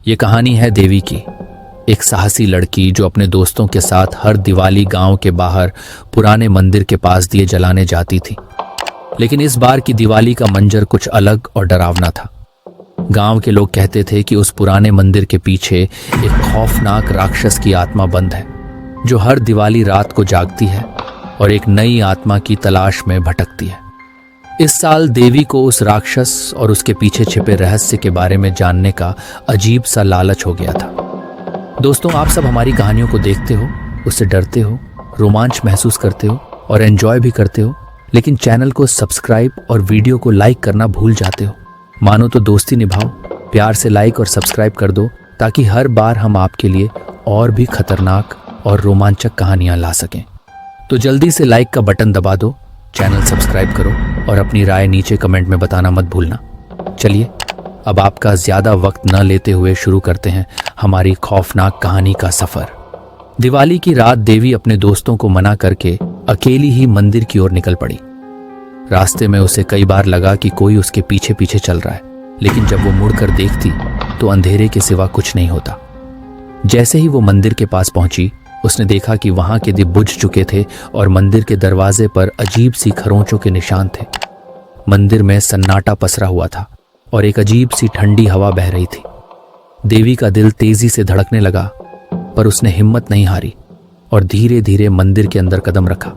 ये कहानी है देवी की, एक साहसी लड़की जो अपने दोस्तों के साथ हर दिवाली गांव के बाहर पुराने मंदिर के पास दिए जलाने जाती थी। लेकिन इस बार की दिवाली का मंजर कुछ अलग और डरावना था। गांव के लोग कहते थे कि उस पुराने मंदिर के पीछे एक खौफनाक राक्षस की आत्मा बंद है, जो हर दिवाली रात को जागती है और एक नई आत्मा की तलाश में भटकती है। इस साल देवी को उस राक्षस और उसके पीछे छिपे रहस्य के बारे में जानने का अजीब सा लालच हो गया था। दोस्तों, आप सब हमारी कहानियों को देखते हो, उससे डरते हो, रोमांच महसूस करते हो और एंजॉय भी करते हो, लेकिन चैनल को सब्सक्राइब और वीडियो को लाइक करना भूल जाते हो। मानो तो दोस्ती निभाओ, प्यार से लाइक और सब्सक्राइब कर दो ताकि हर बार हम आपके लिए और भी खतरनाक और रोमांचक कहानियां ला सकें। तो जल्दी से लाइक का बटन दबा दो, चैनल सब्सक्राइब करो और अपनी राय नीचे कमेंट में बताना मत भूलना। चलिए अब आपका ज्यादा वक्त न लेते हुए शुरू करते हैं हमारी खौफनाक कहानी का सफर। दिवाली की रात देवी अपने दोस्तों को मना करके अकेली ही मंदिर की ओर निकल पड़ी। रास्ते में उसे कई बार लगा कि कोई उसके पीछे पीछे चल रहा है, लेकिन जब वो मुड़कर देखती तो अंधेरे के सिवा कुछ नहीं होता। जैसे ही वो मंदिर के पास पहुंची, उसने देखा कि वहां के दीप बुझ चुके थे और मंदिर के दरवाजे पर अजीब सी खरोंचों के निशान थे। मंदिर में सन्नाटा पसरा हुआ था और एक अजीब सी ठंडी हवा बह रही थी। देवी का दिल तेजी से धड़कने लगा, पर उसने हिम्मत नहीं हारी और धीरे धीरे मंदिर के अंदर कदम रखा।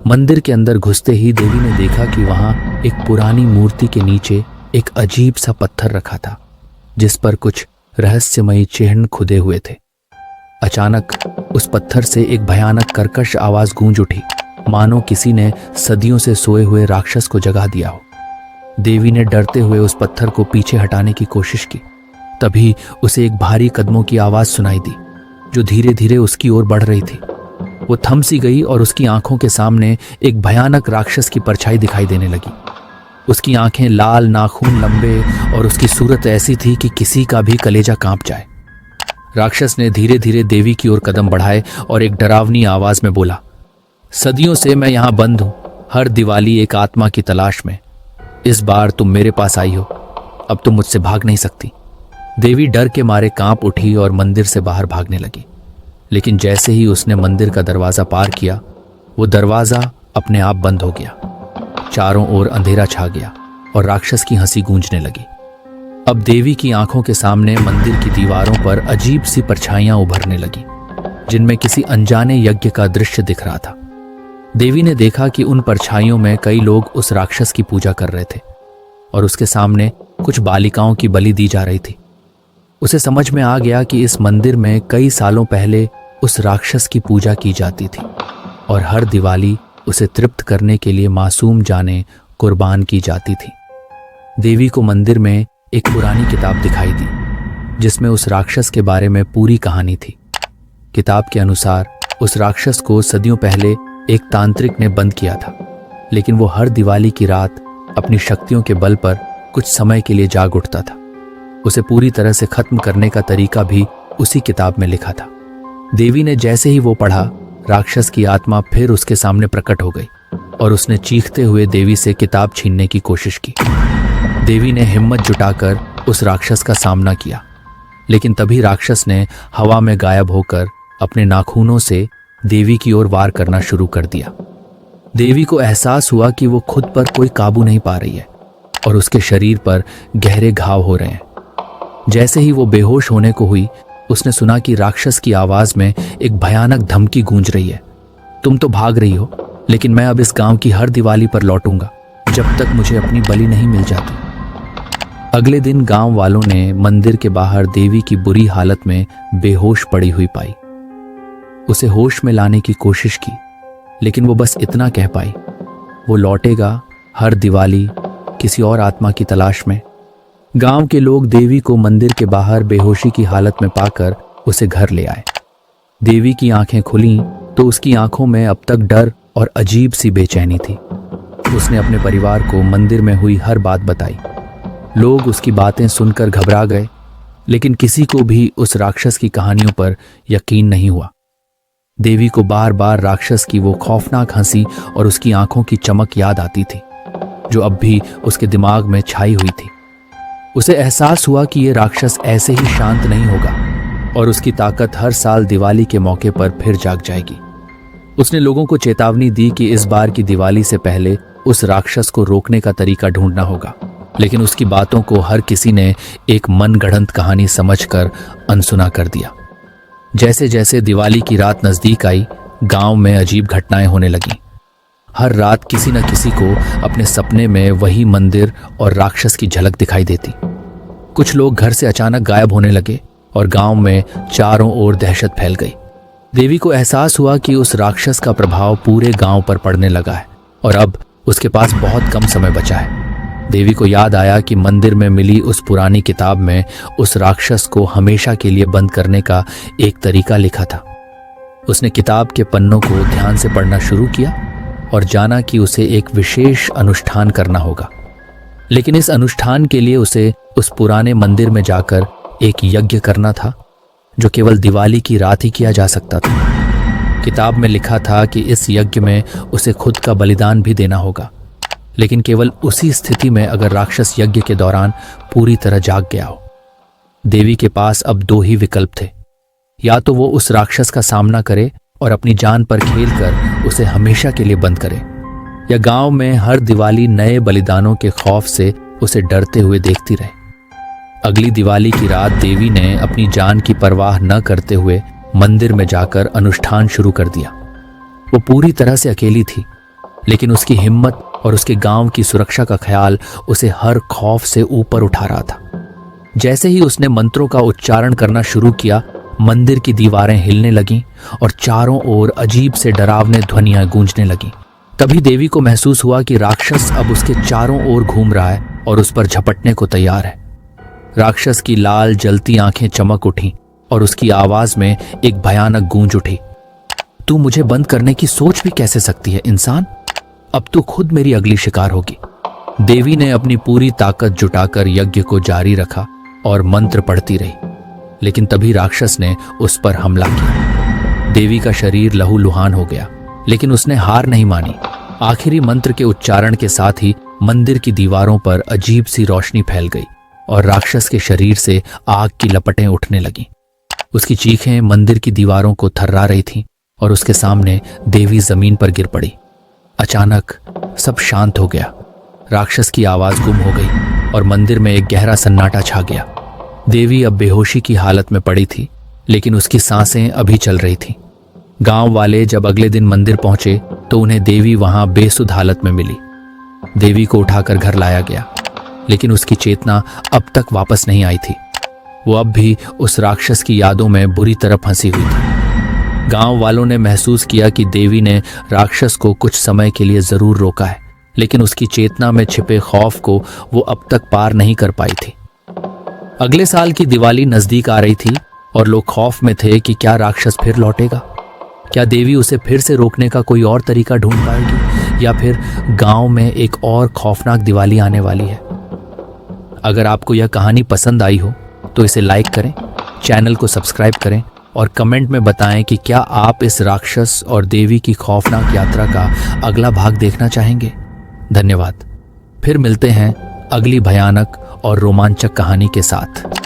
मंदिर के अंदर घुसते ही देवी ने देखा कि वहां एक पुरानी मूर्ति के नीचे एक अजीब सा पत्थर रखा था, जिस पर कुछ रहस्यमयी चिन्ह खुदे हुए थे। अचानक उस पत्थर से एक भयानक कर्कश आवाज गूंज उठी, मानो किसी ने सदियों से सोए हुए राक्षस को जगा दिया हो। देवी ने डरते हुए उस पत्थर को पीछे हटाने की कोशिश की। तभी उसे एक भारी कदमों की आवाज सुनाई दी, जो धीरे धीरे उसकी ओर बढ़ रही थी। वो थम सी गई और उसकी आंखों के सामने एक भयानक राक्षस की परछाई दिखाई देने लगी। उसकी आंखें लाल, नाखून लंबे और उसकी सूरत ऐसी थी कि किसी का भी कलेजा कांप जाए। राक्षस ने धीरे धीरे देवी की ओर कदम बढ़ाए और एक डरावनी आवाज में बोला, सदियों से मैं यहां बंद हूं, हर दिवाली एक आत्मा की तलाश में। इस बार तुम मेरे पास आई हो, अब तुम मुझसे भाग नहीं सकती। देवी डर के मारे कांप उठी और मंदिर से बाहर भागने लगी। लेकिन जैसे ही उसने मंदिर का दरवाजा पार किया, वो दरवाजा अपने आप बंद हो गया। चारों ओर अंधेरा छा गया और राक्षस की हंसी गूंजने लगी। अब देवी की आंखों के सामने मंदिर की दीवारों पर अजीब सी परछाइयां उभरने लगी, जिनमें किसी अनजाने यज्ञ का दृश्य दिख रहा था। देवी ने देखा कि उन परछाइयों में कई लोग उस राक्षस की पूजा कर रहे थे और उसके सामने कुछ बालिकाओं की बलि दी जा रही थी। उसे समझ में आ गया कि इस मंदिर में कई सालों पहले उस राक्षस की पूजा की जाती थी और हर दिवाली उसे तृप्त करने के लिए मासूम जानें कुर्बान की जाती थी। देवी को मंदिर में एक पुरानी किताब दिखाई दी, जिसमें उस राक्षस के बारे में पूरी कहानी थी। किताब के अनुसार उस राक्षस को सदियों पहले एक तांत्रिक ने बंद किया था, लेकिन वो हर दिवाली की रात अपनी शक्तियों के बल पर कुछ समय के लिए जाग उठता था। उसे पूरी तरह से खत्म करने का तरीका भी उसी किताब में लिखा था। देवी ने जैसे ही वो पढ़ा, राक्षस की आत्मा फिर उसके सामने प्रकट हो गई और उसने चीखते हुए देवी से किताब छीनने की कोशिश की। देवी ने हिम्मत जुटाकर उस राक्षस का सामना किया, लेकिन तभी राक्षस ने हवा में गायब होकर अपने नाखूनों से देवी की ओर वार करना शुरू कर दिया। देवी को एहसास हुआ कि वो खुद पर कोई काबू नहीं पा रही है और उसके शरीर पर गहरे घाव हो रहे हैं। जैसे ही वो बेहोश होने को हुई, उसने सुना कि राक्षस की आवाज में एक भयानक धमकी गूंज रही है, तुम तो भाग रही हो, लेकिन मैं अब इस गांव की हर दिवाली पर लौटूंगा जब तक मुझे अपनी बलि नहीं मिल जाती। अगले दिन गांव वालों ने मंदिर के बाहर देवी की बुरी हालत में बेहोश पड़ी हुई पाई। उसे होश में लाने की कोशिश की, लेकिन वो बस इतना कह पाई, वो लौटेगा हर दिवाली किसी और आत्मा की तलाश में। गांव के लोग देवी को मंदिर के बाहर बेहोशी की हालत में पाकर उसे घर ले आए। देवी की आंखें खुलीं तो उसकी आंखों में अब तक डर और अजीब सी बेचैनी थी। उसने अपने परिवार को मंदिर में हुई हर बात बताई। लोग उसकी बातें सुनकर घबरा गए, लेकिन किसी को भी उस राक्षस की कहानियों पर यकीन नहीं हुआ। देवी को बार बार राक्षस की वो खौफनाक हंसी और उसकी आंखों की चमक याद आती थी, जो अब भी उसके दिमाग में छाई हुई थी। उसे एहसास हुआ कि ये राक्षस ऐसे ही शांत नहीं होगा और उसकी ताकत हर साल दिवाली के मौके पर फिर जाग जाएगी। उसने लोगों को चेतावनी दी कि इस बार की दिवाली से पहले उस राक्षस को रोकने का तरीका ढूंढना होगा, लेकिन उसकी बातों को हर किसी ने एक मनगढ़ंत कहानी समझकर अनसुना कर दिया। जैसे जैसे दिवाली की रात नजदीक आई, गांव में अजीब घटनाएं होने लगीं। हर रात किसी न किसी को अपने सपने में वही मंदिर और राक्षस की झलक दिखाई देती। कुछ लोग घर से अचानक गायब होने लगे और गांव में चारों ओर दहशत फैल गई। देवी को एहसास हुआ कि उस राक्षस का प्रभाव पूरे गांव पर पड़ने लगा है और अब उसके पास बहुत कम समय बचा है। देवी को याद आया कि मंदिर में मिली उस पुरानी किताब में उस राक्षस को हमेशा के लिए बंद करने का एक तरीका लिखा था। उसने किताब के पन्नों को ध्यान से पढ़ना शुरू किया और जाना कि उसे एक विशेष अनुष्ठान करना होगा। लेकिन इस अनुष्ठान के लिए उसे उस पुराने मंदिर में जाकर एक यज्ञ करना था, जो केवल दिवाली की रात ही किया जा सकता था। किताब में लिखा था कि इस यज्ञ में उसे खुद का बलिदान भी देना होगा, लेकिन केवल उसी स्थिति में अगर राक्षस यज्ञ के दौरान पूरी तरह जाग गया हो। देवी के पास अब दो ही विकल्प थे, या तो वो उस राक्षस का सामना करे और अपनी जान पर खेलकर उसे हमेशा के लिए बंद करे, या गांव में हर दिवाली नए बलिदानों के खौफ से उसे डरते हुए देखती रहे। अगली दिवाली की रात देवी ने अपनी जान की परवाह न करते हुए मंदिर में जाकर अनुष्ठान शुरू कर दिया। वो पूरी तरह से अकेली थी, लेकिन उसकी हिम्मत और उसके गांव की सुरक्षा का ख्याल उसे हर खौफ से ऊपर उठा रहा था। जैसे ही उसने मंत्रों का उच्चारण करना शुरू किया, मंदिर की दीवारें हिलने लगीं और चारों ओर अजीब से डरावने ध्वनियां गूंजने लगीं। तभी देवी को महसूस हुआ कि राक्षस अब उसके चारों ओर घूम रहा है और उस पर झपटने को तैयार है। राक्षस की लाल जलती आंखें चमक उठीं और उसकी आवाज में एक भयानक गूंज उठी। तू मुझे बंद करने की सोच भी कैसे सकती है इंसान? अब तू खुद मेरी अगली शिकार होगी। देवी ने अपनी पूरी ताकत जुटाकर यज्ञ को जारी रखा और मंत्र पढ़ती रही, लेकिन तभी राक्षस ने उस पर हमला किया। देवी का शरीर लहूलुहान हो गया, लेकिन उसने हार नहीं मानी। आखिरी मंत्र के उच्चारण के साथ ही मंदिर की दीवारों पर अजीब सी रोशनी फैल गई और राक्षस के शरीर से आग की लपटें उठने लगीं। उसकी चीखें मंदिर की दीवारों को थर्रा रही थीं और उसके सामने देवी जमीन पर गिर पड़ी। अचानक सब शांत हो गया। राक्षस की आवाज गुम हो गई और मंदिर में एक गहरा सन्नाटा छा गया। देवी अब बेहोशी की हालत में पड़ी थी, लेकिन उसकी सांसें अभी चल रही थीं। गांव वाले जब अगले दिन मंदिर पहुंचे तो उन्हें देवी वहां बेसुध हालत में मिली। देवी को उठाकर घर लाया गया, लेकिन उसकी चेतना अब तक वापस नहीं आई थी। वो अब भी उस राक्षस की यादों में बुरी तरह फंसी हुई थी। गांव वालों ने महसूस किया कि देवी ने राक्षस को कुछ समय के लिए जरूर रोका है, लेकिन उसकी चेतना में छिपे खौफ को वो अब तक पार नहीं कर पाई थी। अगले साल की दिवाली नजदीक आ रही थी और लोग खौफ में थे कि क्या राक्षस फिर लौटेगा। क्या देवी उसे फिर से रोकने का कोई और तरीका ढूंढ पाएगी, या फिर गांव में एक और खौफनाक दिवाली आने वाली है। अगर आपको यह कहानी पसंद आई हो तो इसे लाइक करें, चैनल को सब्सक्राइब करें और कमेंट में बताएं कि क्या आप इस राक्षस और देवी की खौफनाक यात्रा का अगला भाग देखना चाहेंगे। धन्यवाद। फिर मिलते हैं अगली भयानक और रोमांचक कहानी के साथ।